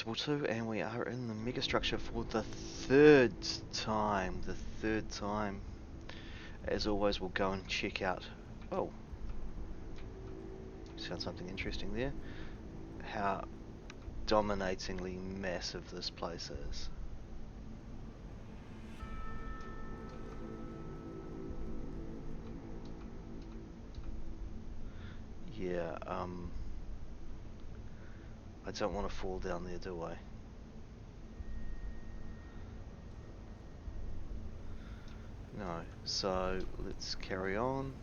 Principle 2, and we are in the Megastructure for the third time. As always, we'll go and check out... Oh! Found something interesting there. How dominatingly massive this place is. Yeah, I don't want to fall down there, do I? No, so let's carry on.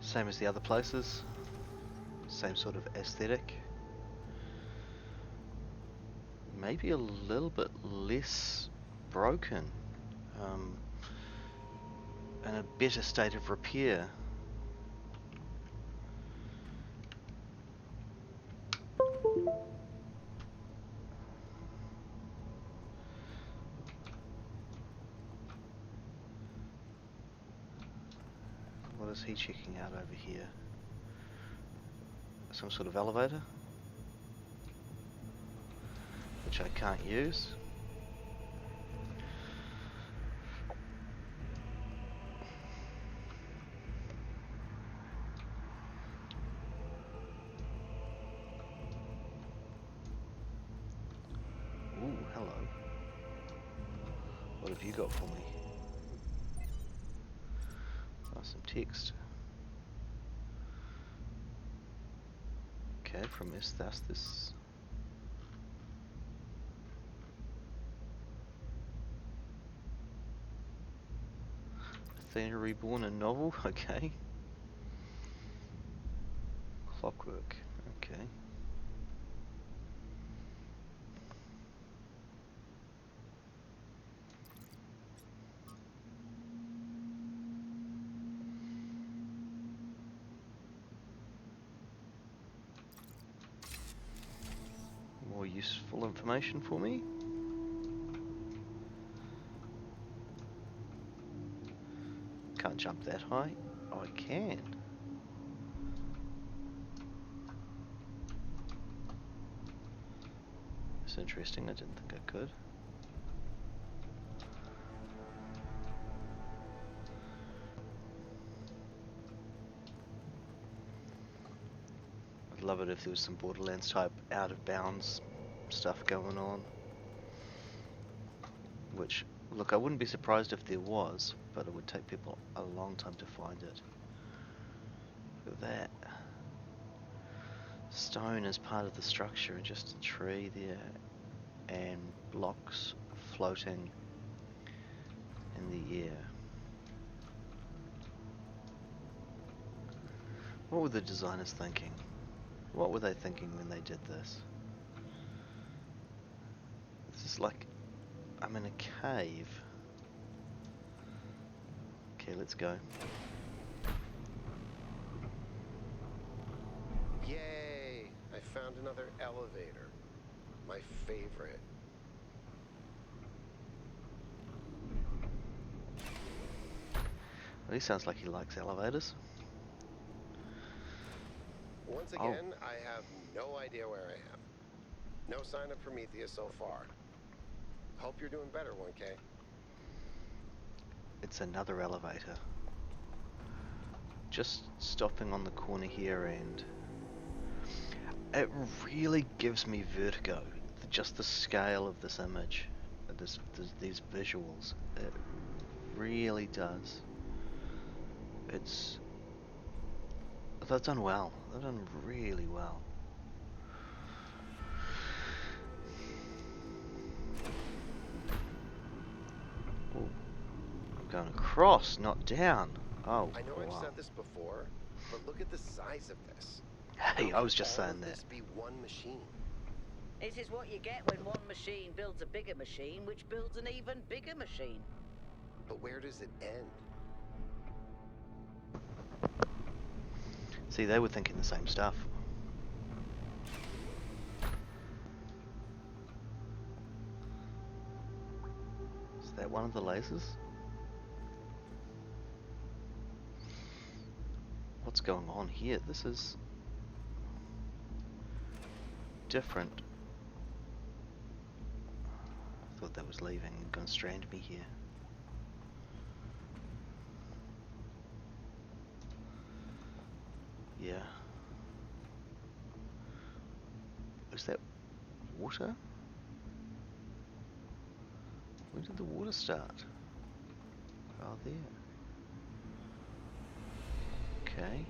Same as the other places, same sort of aesthetic. Maybe a little bit less broken, in a better state of repair. What is he checking out over here? Some sort of elevator? Which I can't use. Ooh, hello. What have you got for me? Oh, some text. Okay, from Esthastis. Athena Reborn, a novel? Okay. Clockwork. Okay. More useful information for me. Can't jump that high. Oh, I can. It's interesting, I didn't think I could. I'd love it if there was some Borderlands type out of bounds stuff going on. Which, look, I wouldn't be surprised if there was, but it would take people a long time to find it. Look at that. Stone is part of the structure, and just a tree there, and blocks floating in the air. What were the designers thinking? What were they thinking when they did this? This is like, I'm in a cave. Okay, let's go. Yay! I found another elevator. My favorite. Well, he sounds like he likes elevators. Once again, I have no idea where I am. No sign of Prometheus so far. Hope you're doing better, 1K. It's another elevator. Just stopping on the corner here, and it really gives me vertigo. Just the scale of this image, these visuals. It really does. They've done well. They've done really well. Ooh. I'm going across, not down. Oh, I know wow. I've said this before, but look at the size of this. Hey, I was just saying that. This be one machine. This is what you get when one machine builds a bigger machine, which builds an even bigger machine. But where does it end? See, they were thinking the same stuff. that one of the lasers? What's going on here? This is different. I thought that was leaving and gonna strand me here. Yeah. Is that water? When did the water start? Oh, there. Okay.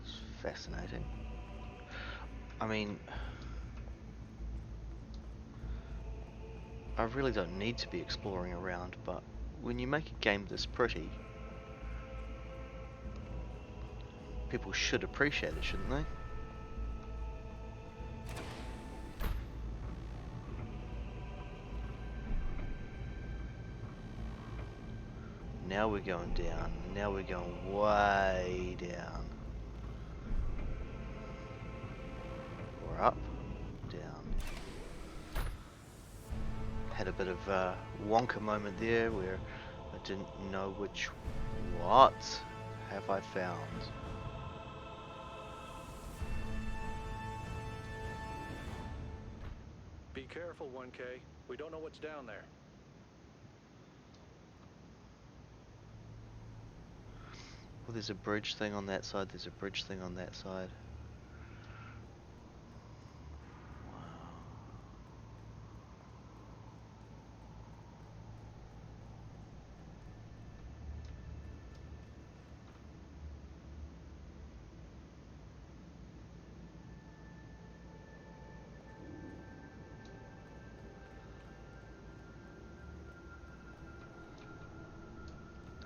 It's fascinating. I mean, I really don't need to be exploring around, but when you make a game this pretty, people should appreciate it, shouldn't they? Now we're going down. Now we're going way down. Or up, down. Had a bit of a Wonka moment there where I didn't know which. What have I found? Be careful, 1K. We don't know what's down there. Well, there's a bridge thing on that side, there's a bridge thing on that side. Wow.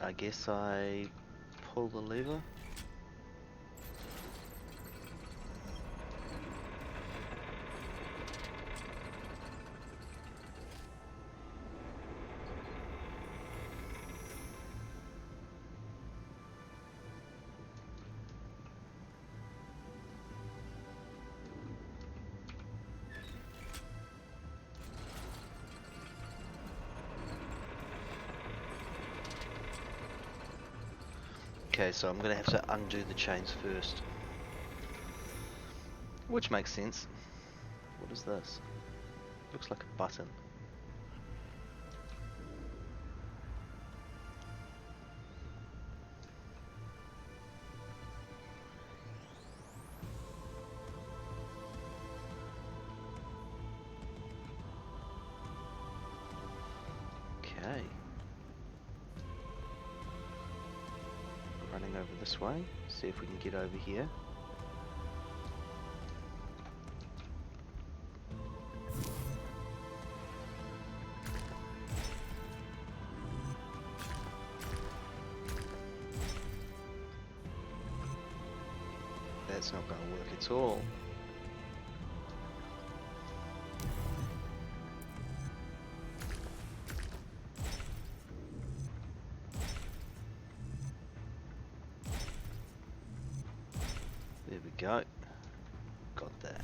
I guess I pull the lever. Okay, so I'm gonna have to undo the chains first. Which makes sense. What is this? Looks like a button. Okay. Running over this way. See if we can get over here. That's not going to work at all. There we go. Got that.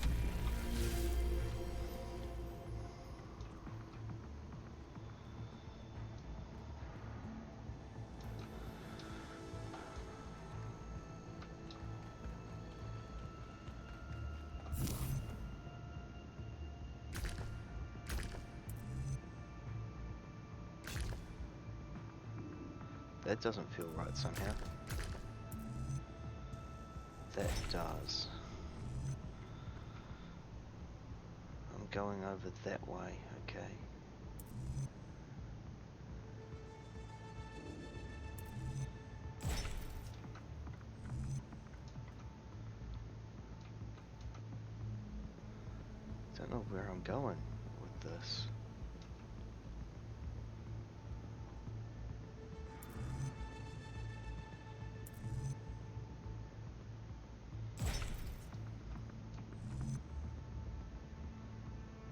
That doesn't feel right somehow. That does. I'm going over that way, okay. Don't know where I'm going with this.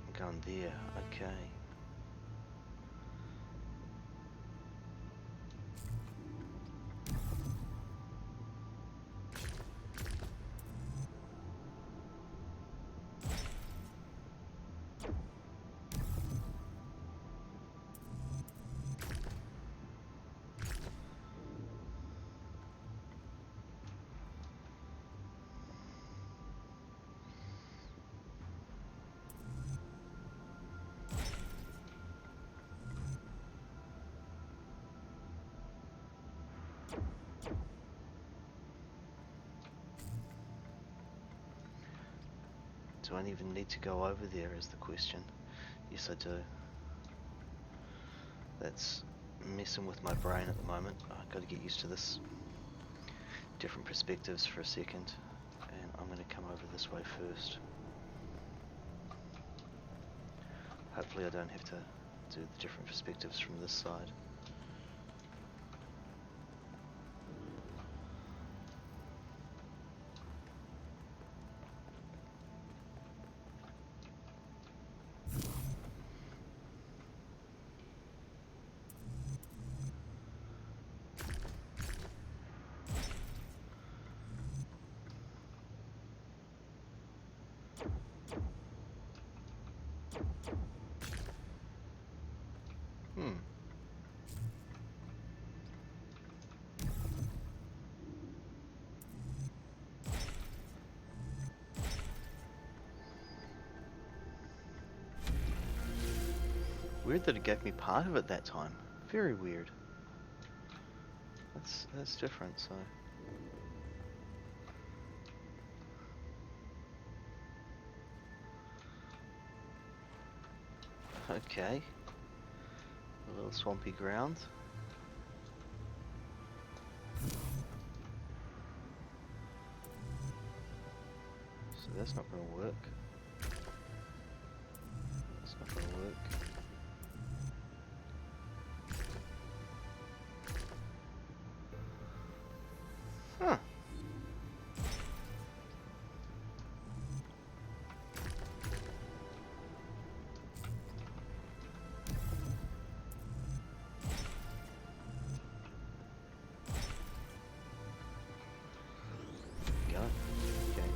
I'm going there, okay. Do I even need to go over there is the question. Yes, I do. That's messing with my brain at the moment. I've got to get used to this. Different perspectives for a second. And I'm going to come over this way first. Hopefully I don't have to do the different perspectives from this side. Weird that it gave me part of it that time. Very weird. That's different, so. Okay. A little swampy ground. So that's not going to work. That's not going to work. Huh. Go. Okay.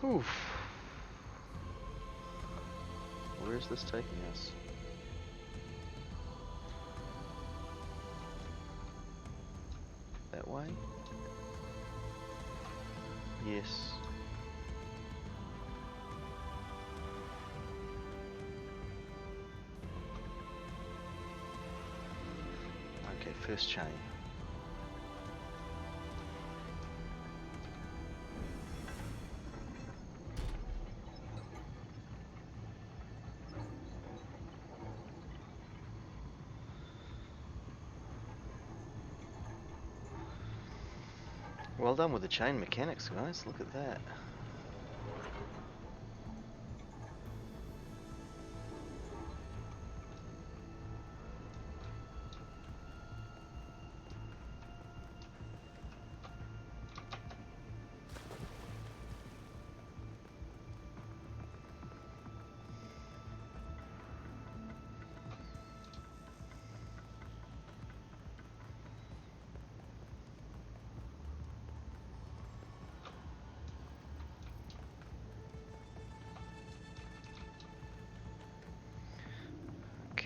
Oof. Where is this taking us? That way? Yes. Okay, first chain. Well done with the chain mechanics, guys. Look at that.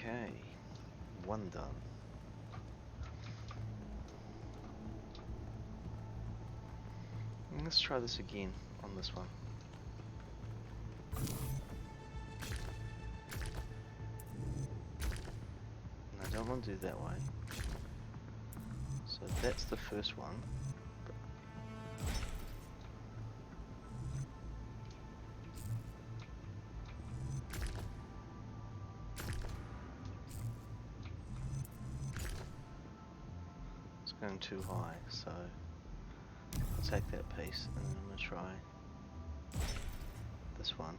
Okay, one done. Let's try this again on this one. No, I don't want to do that way. So that's the first one. It's going too high, so I'll take that piece and then I'm going to try this one.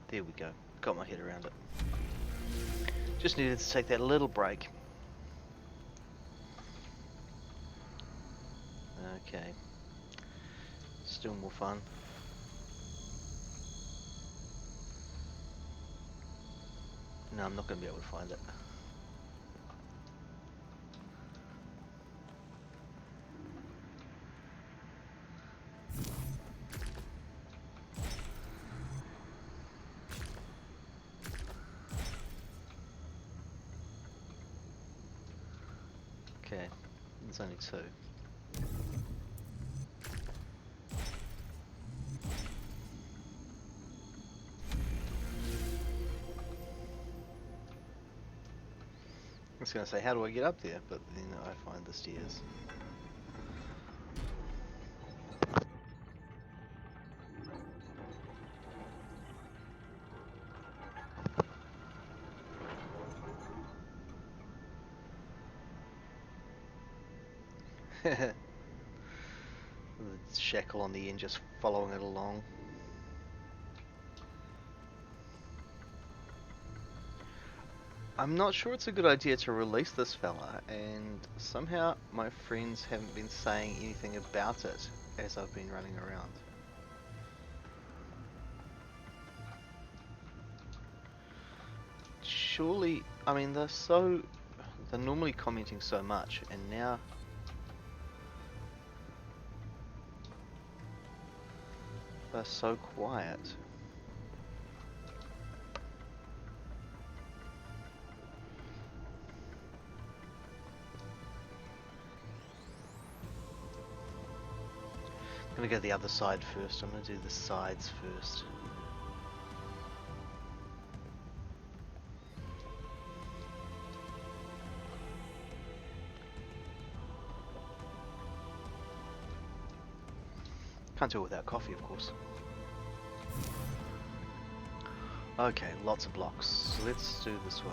There we go. Got my head around it. Just needed to take that little break. Okay. Still more fun. No, I'm not going to be able to find it. Okay, there's only two. I was gonna say, how do I get up there? But then I find the stairs. The shackle on the end just following it along. I'm not sure it's a good idea to release this fella, and somehow my friends haven't been saying anything about it as I've been running around. Surely, I mean, they're normally commenting so much, and now they're so quiet. I'm gonna go the other side first. I'm gonna do the sides first. Can't do it without coffee, of course. Okay, lots of blocks. So let's do this way.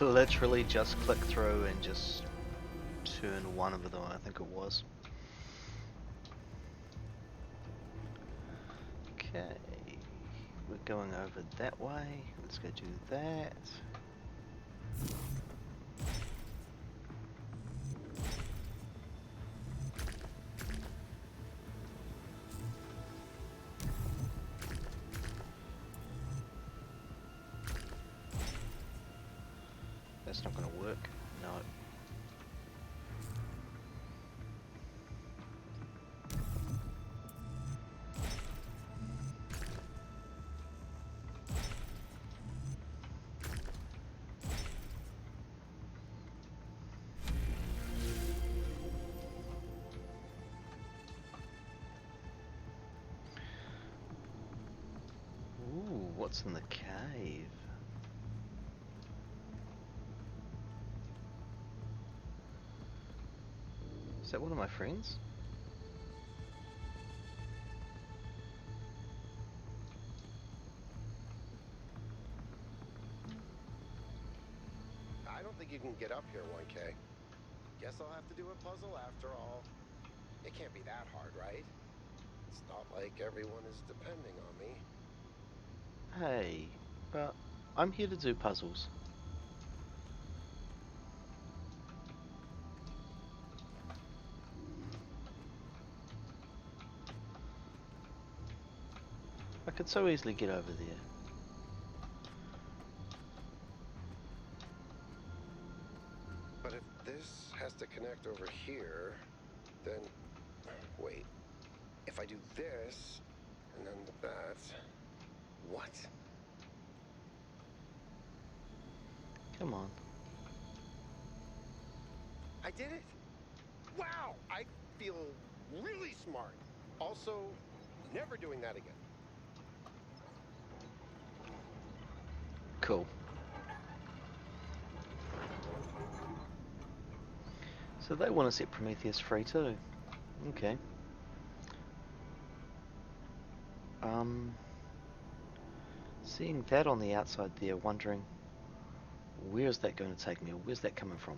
Literally just click through and just turn one of them, I think it was. Okay, we're going over that way. Let's go do that. That's not going to work. No. Ooh, what's in the cave? Is that one of my friends? I don't think you can get up here, 1K. Guess I'll have to do a puzzle after all. It can't be that hard, right? It's not like everyone is depending on me. Hey, but I'm here to do puzzles. I could so easily get over there. But if this has to connect over here, then... Wait. If I do this, and then that... What? Come on. I did it! Wow! I feel really smart. Also, never doing that again. Cool. So they want to set Prometheus free too. Okay. Seeing that on the outside there, wondering where's that going to take me, or where's that coming from?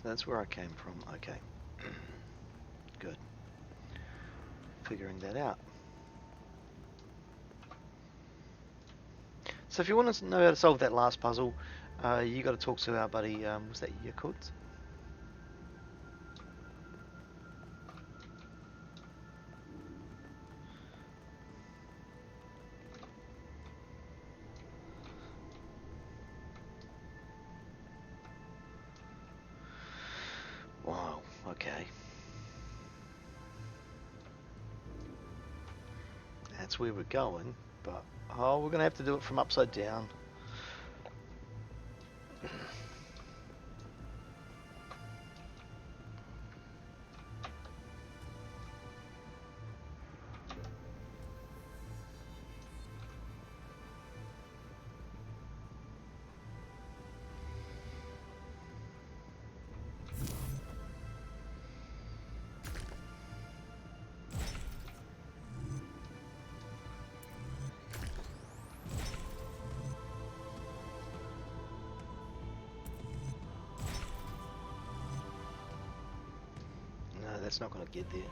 So that's where I came from. Okay. Good. Figuring that out. So if you want to know how to solve that last puzzle, you got to talk to our buddy, was that Yakut? Okay. That's where we're going, but oh, we're gonna have to do it from upside down. No, that's not gonna get there. Okay.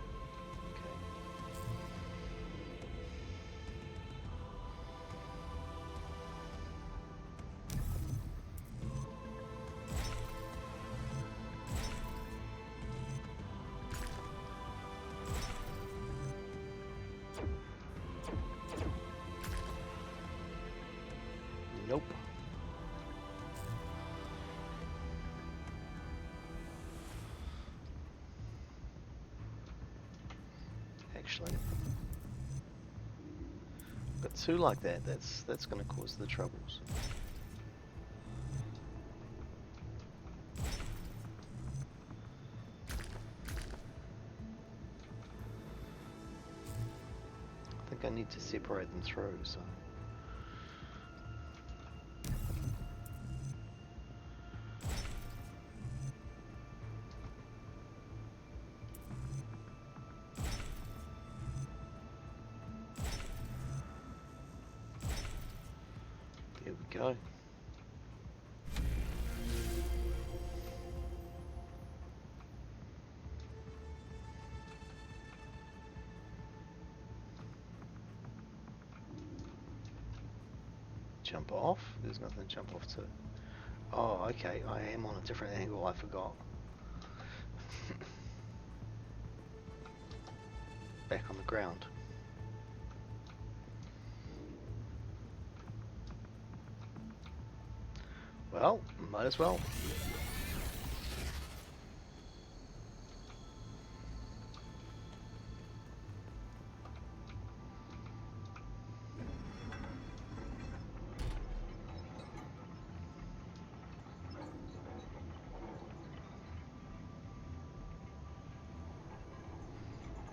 Nope. Actually, got two like that. That's gonna cause the troubles. I think I need to separate them through. So. There we go. Jump off? There's nothing to jump off to. Oh, okay. I am on a different angle. I forgot. Back on the ground. Well, might as well.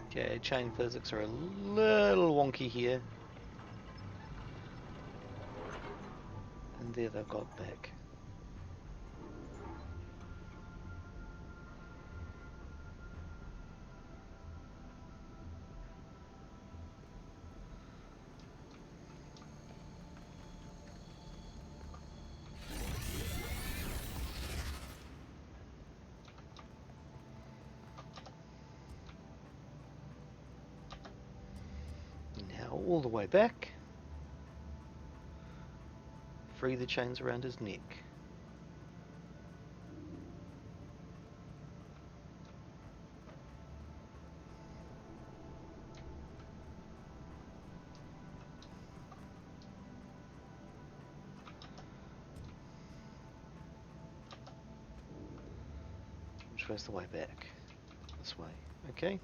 Okay, chain physics are a little wonky here. And there they've got back. Now all the way back. Free the chains around his neck. Which way's the way back? This way. Okay.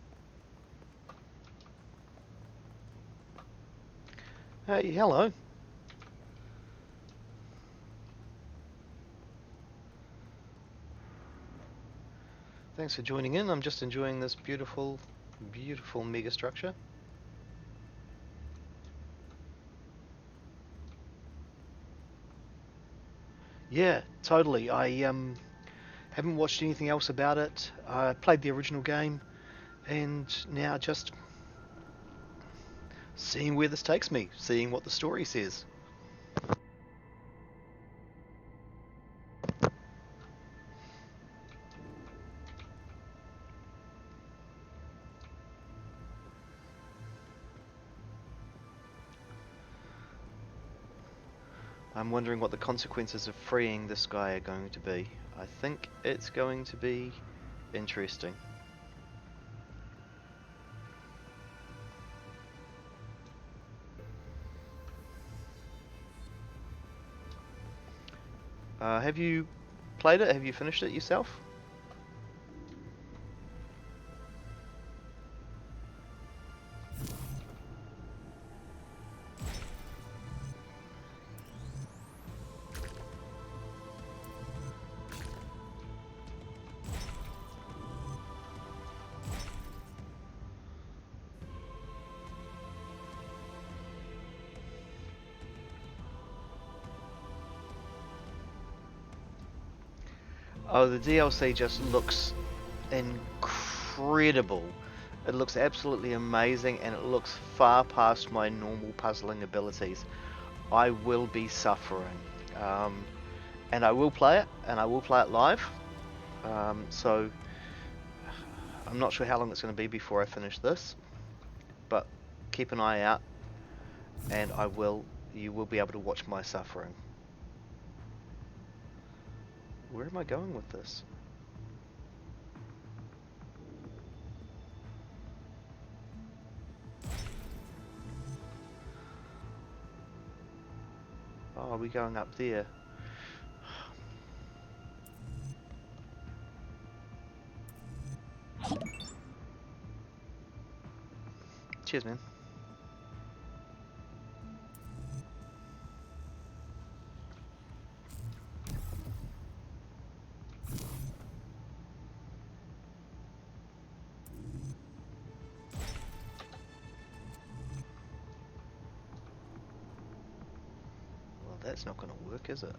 Hey, hello. Thanks for joining in. I'm just enjoying this beautiful, beautiful megastructure. Yeah, totally. I haven't watched anything else about it. I played the original game, and now just seeing where this takes me, seeing what the story says. I'm wondering what the consequences of freeing this guy are going to be. I think it's going to be interesting. Have you played it? Have you finished it yourself? Oh, the DLC just looks incredible. It looks absolutely amazing, and it looks far past my normal puzzling abilities. I will be suffering. And I will play it, and I will play it live. So I'm not sure how long it's going to be before I finish this, but keep an eye out, and you will be able to watch my suffering. Where am I going with this? Oh, are we going up there? Cheers, man. Well, that's not going to work, is it?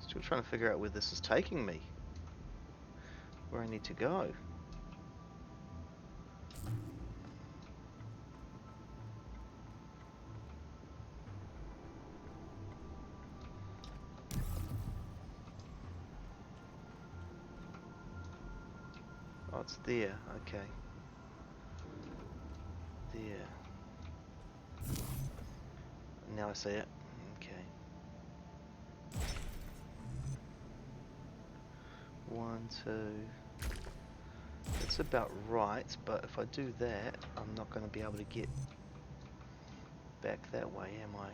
Still trying to figure out where this is taking me. Where I need to go. Oh, it's there. Okay. There. Now I see it. Okay. 1, 2. It's about right, but if I do that, I'm not going to be able to get back that way, am I?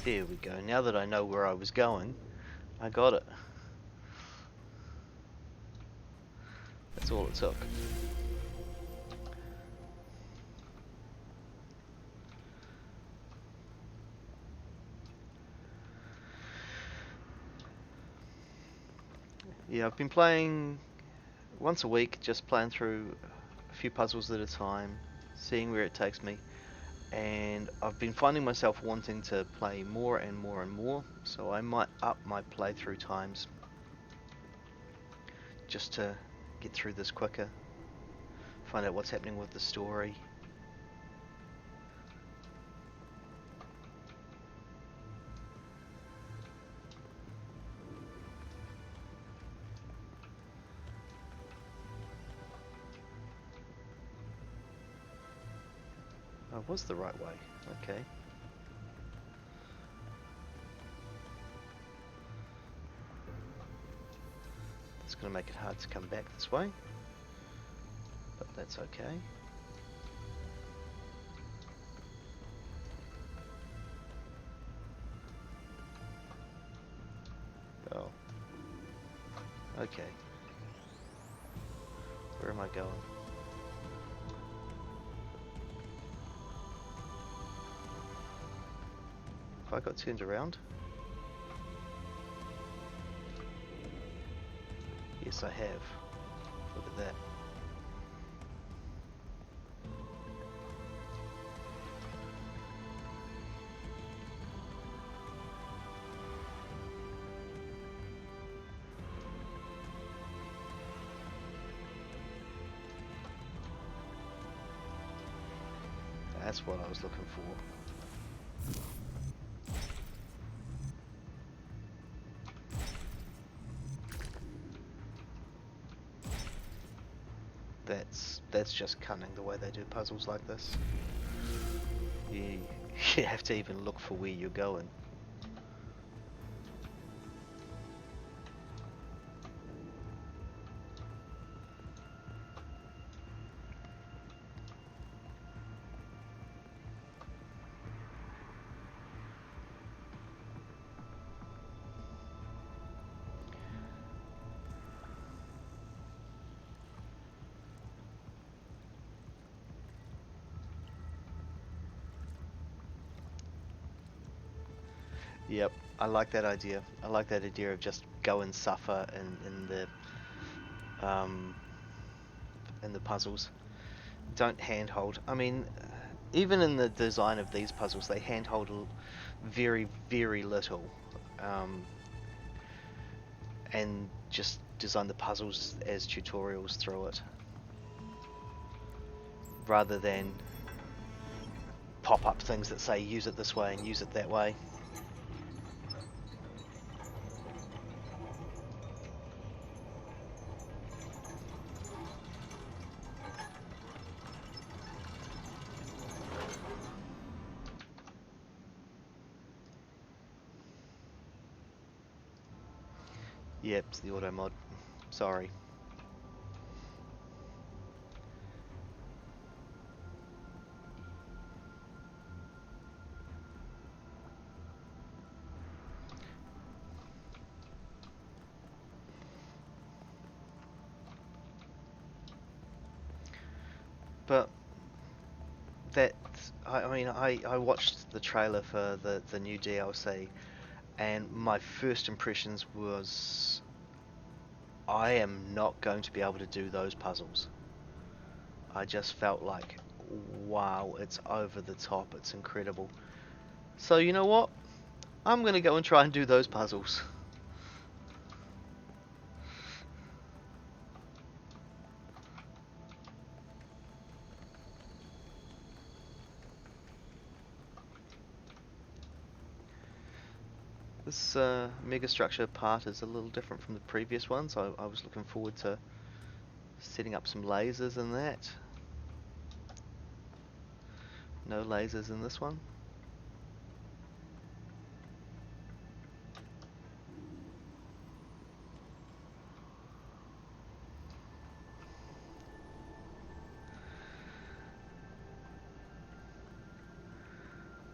There we go. Now that I know where I was going, I got it. That's all it took. Yeah, I've been playing once a week, just playing through a few puzzles at a time, seeing where it takes me. And I've been finding myself wanting to play more and more and more, so I might up my playthrough times just to get through this quicker, find out what's happening with the story. Oh, it was the right way. Okay. It's going to make it hard to come back this way, but that's okay. Oh. Okay. Where am I going? Have I got turned around? Yes, I have. Look at that. That's what I was looking for. That's just cunning, the way they do puzzles like this. You, you have to even look for where you're going. Yep, I like that idea. I like that idea of just go and suffer um, in the puzzles. Don't handhold. I mean, even in the design of these puzzles, they handhold very, very little, um, and just design the puzzles as tutorials through it, rather than pop up things that say use it this way and use it that way. Yep, it's the auto mod. Sorry. But that, I mean, I watched the trailer for the new DLC, and my first impressions was I am not going to be able to do those puzzles. I just felt like, wow, it's over the top, it's incredible. So you know what? I'm gonna go and try and do those puzzles. This Megastructure part is a little different from the previous ones. I was looking forward to setting up some lasers in that. No lasers in this one.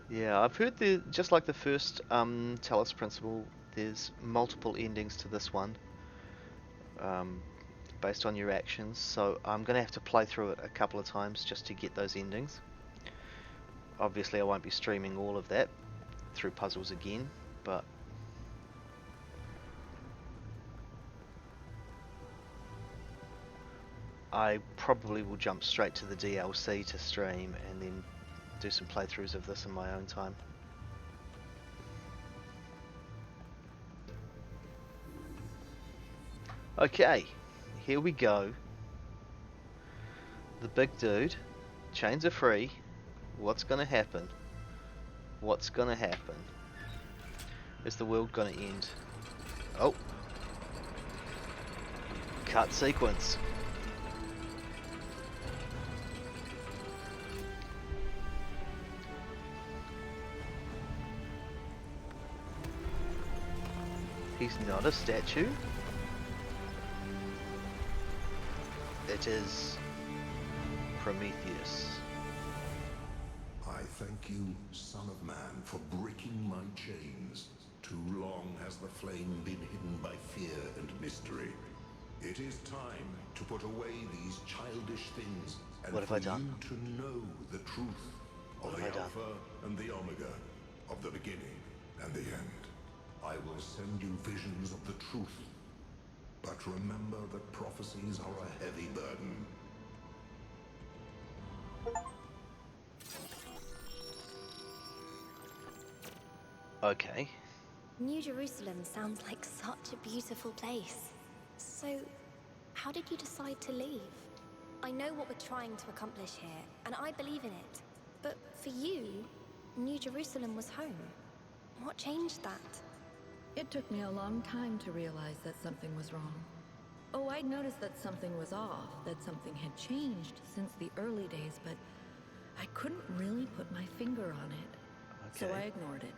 Yeah, I've heard just like the first Talos Principle, there's multiple endings to this one, um, based on your actions. So I'm gonna have to play through it a couple of times just to get those endings. Obviously, I won't be streaming all of that through puzzles again, but I probably will jump straight to the DLC to stream and then do some playthroughs of this in my own time. Okay, here we go. The big dude. Chains are free. What's gonna happen? What's gonna happen? Is the world gonna end? Oh. Cut sequence. He's not a statue. It is Prometheus. I thank you, Son of Man, for breaking my chains. Too long has the flame been hidden by fear and mystery. It is time to put away these childish things and What have for I done? you to know the truth of What the have I done? Alpha and the Omega, of the beginning and the end. I will send you visions of the truth. But remember that prophecies are a heavy burden. Okay. New Jerusalem sounds like such a beautiful place. So, how did you decide to leave? I know what we're trying to accomplish here, and I believe in it. But for you, New Jerusalem was home. What changed that? It took me a long time to realize that something was wrong. Oh, I'd noticed that something was off, that something had changed since the early days, but I couldn't really put my finger on it, so I Okay. ignored it.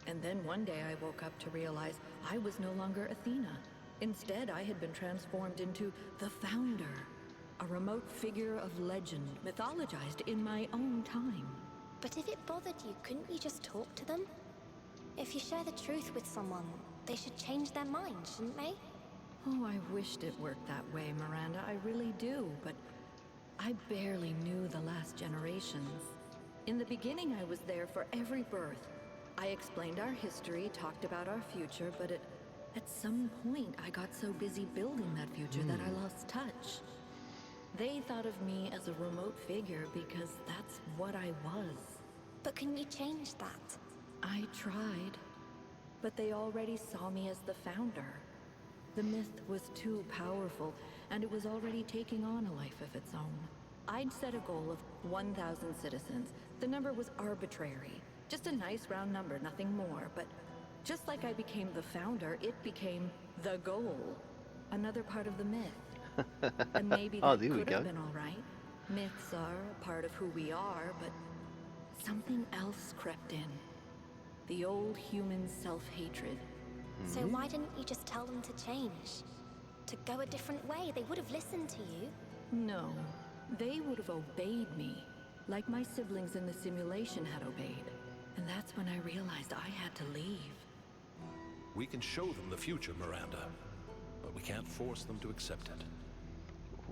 And then one day I woke up to realize I was no longer Athena. Instead, I had been transformed into the Founder, a remote figure of legend, mythologized in my own time. But if it bothered you, couldn't you just talk to them? If you share the truth with someone, they should change their mind, shouldn't they? Oh, I wished it worked that way, Miranda. I really do, but I barely knew the last generations. In the beginning, I was there for every birth. I explained our history, talked about our future, but at some point, I got so busy building that future that I lost touch. They thought of me as a remote figure because that's what I was. But can you change that? I tried, but they already saw me as the Founder. The myth was too powerful, and it was already taking on a life of its own. I'd set a goal of 1,000 citizens. The number was arbitrary. Just a nice round number, nothing more. But just like I became the Founder, it became the goal. Another part of the myth. And maybe Oh, that there we could go. have been all right. Myths are a part of who we are, but something else crept in. The old human self-hatred. So why didn't you just tell them to change? To go a different way? They would have listened to you. No, they would have obeyed me, like my siblings in the simulation had obeyed. And that's when I realized I had to leave. We can show them the future, Miranda, but we can't force them to accept it.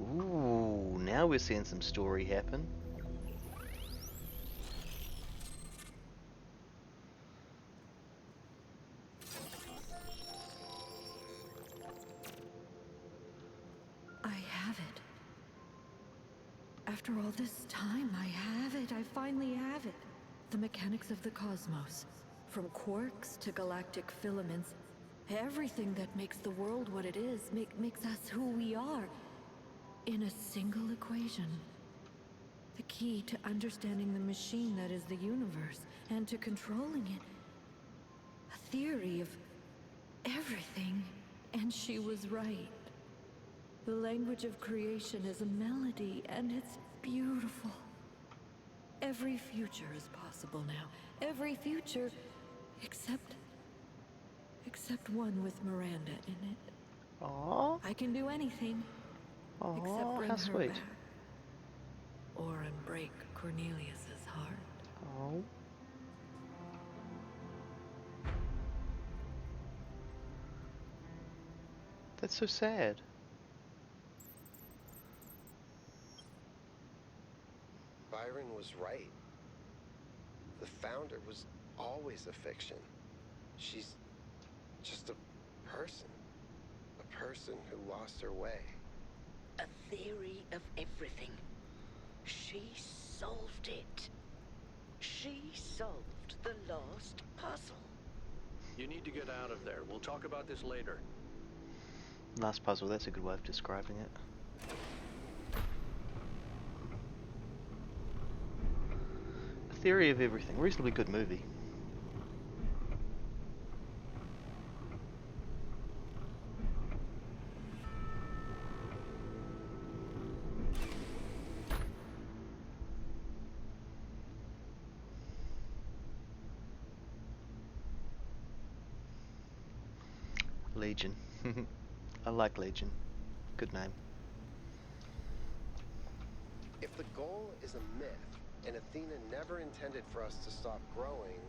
Ooh, now we're seeing some story happen. I have it. After all this time, I have it. I finally have it. The mechanics of the cosmos. From quarks to galactic filaments. Everything that makes the world what it is, makes us who we are. In a single equation. The key to understanding the machine that is the universe, and to controlling it. A theory of everything. And she was right. The language of creation is a melody, and it's beautiful. Every future is possible now. Every future, except one with Miranda in it. Aww. I can do anything, except Aww, bring how her sweet. back. Or unbreak Cornelius's heart. Oh. That's so sad. Byron was right. The Founder was always a fiction. She's just a person. A person who lost her way. A theory of everything. She solved it. She solved the last puzzle. You need to get out of there. We'll talk about this later. Last puzzle, that's a good way of describing it. A Theory of Everything, reasonably good movie. Legion. I like Legion. Good name. If the goal is a myth, and Athena never intended for us to stop growing,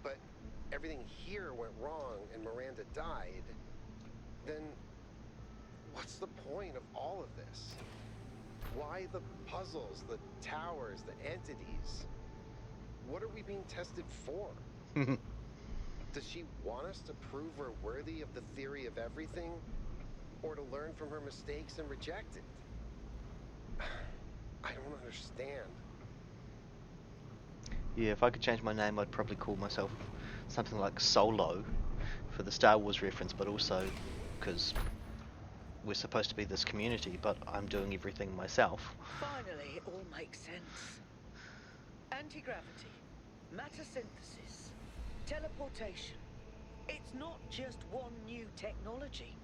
but everything here went wrong and Miranda died, then what's the point of all of this? Why the puzzles, the towers, the entities? What are we being tested for? Does she want us to prove we're worthy of the theory of everything? Or to learn from her mistakes and reject it? I don't understand. Yeah, if I could change my name, I'd probably call myself something like Solo for the Star Wars reference, but also because we're supposed to be this community, but I'm doing everything myself. Finally, it all makes sense. Anti-gravity, matter synthesis, teleportation. It's not just one new technology.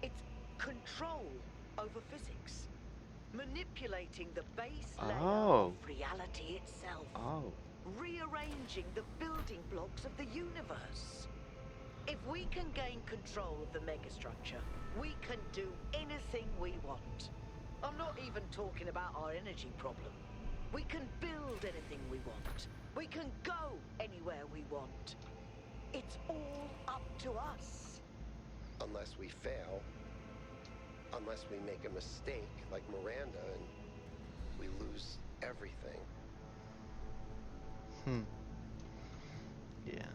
It's control over physics. manipulating the base layer Oh. of reality itself, Oh. rearranging the building blocks of the universe. If we can gain control of the megastructure, we can do anything we want. I'm not even talking about our energy problem. We can build anything we want. We can go anywhere we want. It's all up to us. Unless we fail. Unless we make a mistake like Miranda and we lose everything. Yeah.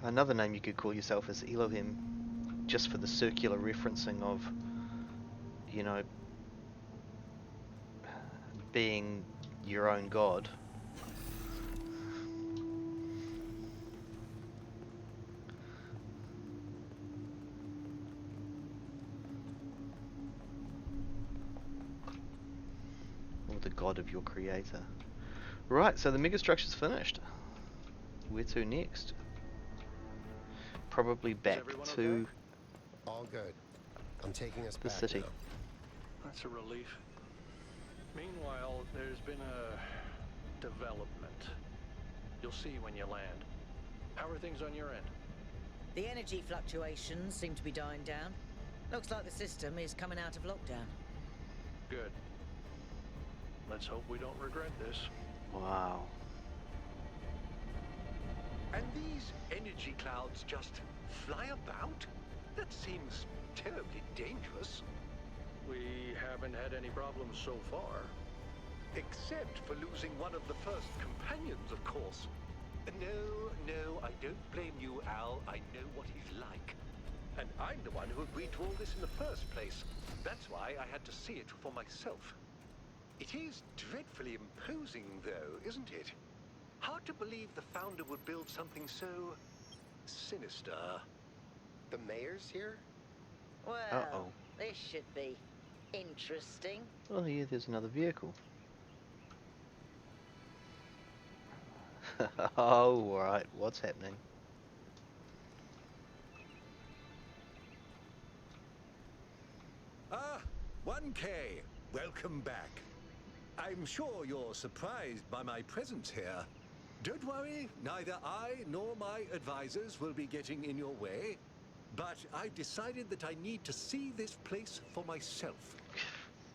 Another name you could call yourself is Elohim, just for the circular referencing of, you know, being your own god. Or the god of your creator. Right, so the megastructure's finished. Where to next? Probably back to okay? All good. I'm taking us the back city. now. That's a relief. Meanwhile, there's been a development. You'll see when you land. How are things on your end? The energy fluctuations seem to be dying down. Looks like the system is coming out of lockdown. Good. Let's hope we don't regret this. Wow. And these energy clouds just fly about? That seems terribly dangerous. We haven't had any problems so far. Except for losing one of the first companions, of course. No, I don't blame you, Al. I know what he's like. And I'm the one who agreed to all this in the first place. That's why I had to see it for myself. It is dreadfully imposing, though, isn't it? Hard to believe the founder would build something so sinister. The mayor's here? Well, Uh-oh. this should be interesting. Oh yeah, there's another vehicle. Oh, right, what's happening? Ah, 1K. Welcome back. I'm sure you're surprised by my presence here. Don't worry, neither I nor my advisors will be getting in your way. But I decided that I need to see this place for myself.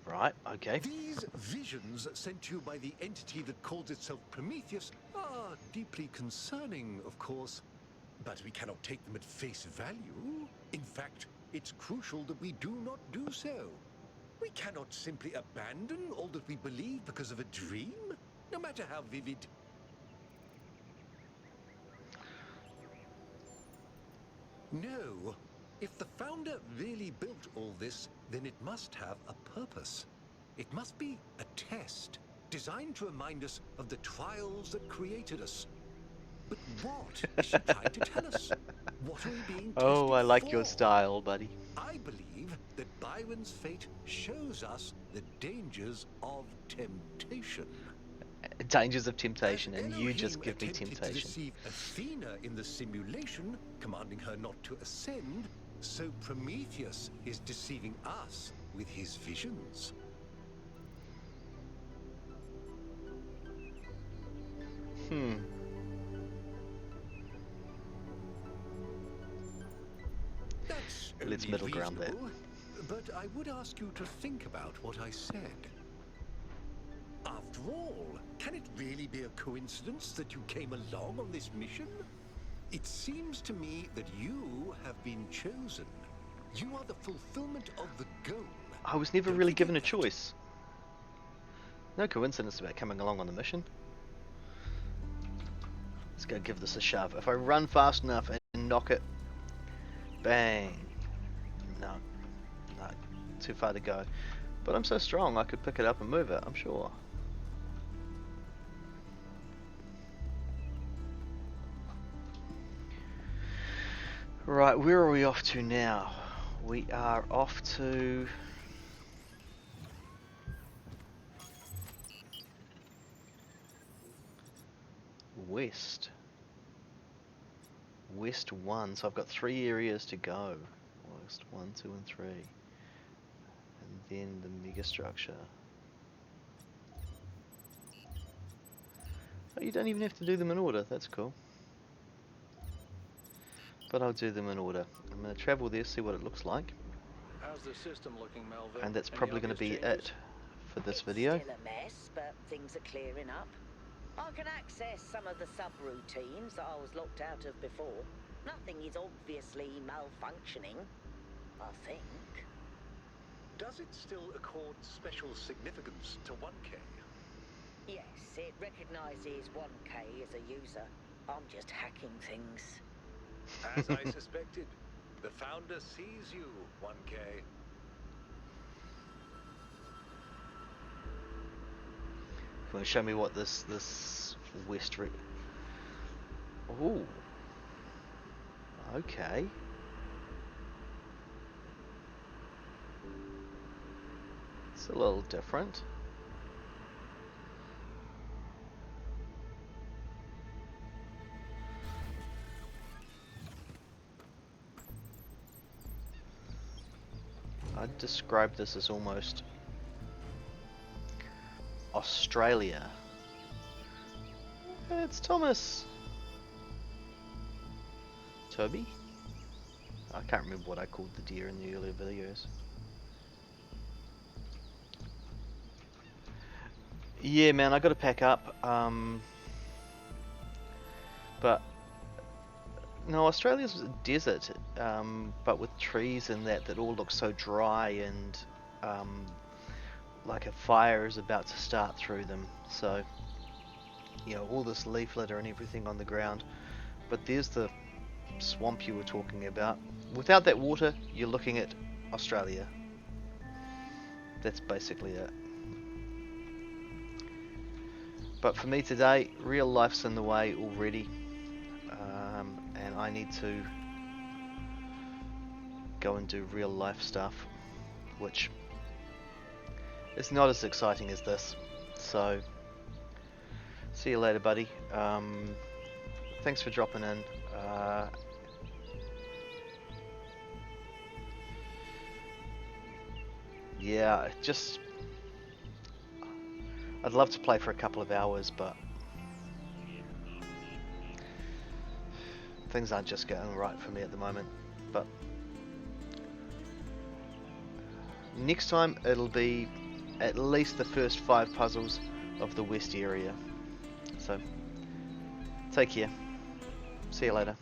Right, okay. These visions sent to you by the entity that calls itself Prometheus are deeply concerning, of course. But we cannot take them at face value. In fact, it's crucial that we do not do so. We cannot simply abandon all that we believe because of a dream, no matter how vivid. No. If the founder really built all this, then it must have a purpose. It must be a test, designed to remind us of the trials that created us. But what is she trying to tell us? What are we being tested Oh, I like your for? style, buddy. I believe that Byron's fate shows us the dangers of temptation. Dangers of temptation, As and you just Elohim give me attempted to temptation. deceive Athena in the simulation, commanding her not to ascend, so Prometheus is deceiving us with his visions. That's Let's only middle ground that. reasonable, but I would ask you to think about what I said. After all, can it really be a coincidence that you came along on this mission? It seems to me that you have been chosen. You are the fulfillment of the goal. I was never Don't really forget given a that. choice. No coincidence about coming along on the mission. Let's go give this a shove. If I run fast enough and knock it, bang. No, too far to go. But I'm so strong I could pick it up and move it, I'm sure. Right, where are we off to now? We are off to... West. West 1, so I've got 3 areas to go. West 1, 2 and 3. then the megastructure. Oh, you don't even have to do them in order, that's cool. But I'll do them in order. I'm going to travel there, see what it looks like. How's the system looking, Melvin? And that's Any probably going to obvious be changes? it for this It's video. still a mess, but things are clearing up. I can access some of the subroutines that I was locked out of before. Nothing is obviously malfunctioning, I think. Does it still accord special significance to 1K? Yes, it recognizes 1K as a user. I'm just hacking things. As I suspected, the founder sees you, 1K. Want to show me what this west Ooh. Okay. It's a little different. I'd describe this as almost Australia. It's Thomas. Toby? I can't remember what I called the deer in the earlier videos. Yeah, man, I gotta pack up. But no, Australia's a desert, but with trees and that all look so dry and like a fire is about to start through them. So, you know, all this leaf litter and everything on the ground. But there's the swamp you were talking about. Without that water, you're looking at Australia. That's basically it. But for me today, real life's in the way already, and I need to go and do real life stuff, which is not as exciting as this. So, see you later, buddy. Thanks for dropping in. Yeah, I'd love to play for a couple of hours, but things aren't just going right for me at the moment. But next time it'll be at least the first 5 puzzles of the west area. So take care. See you later.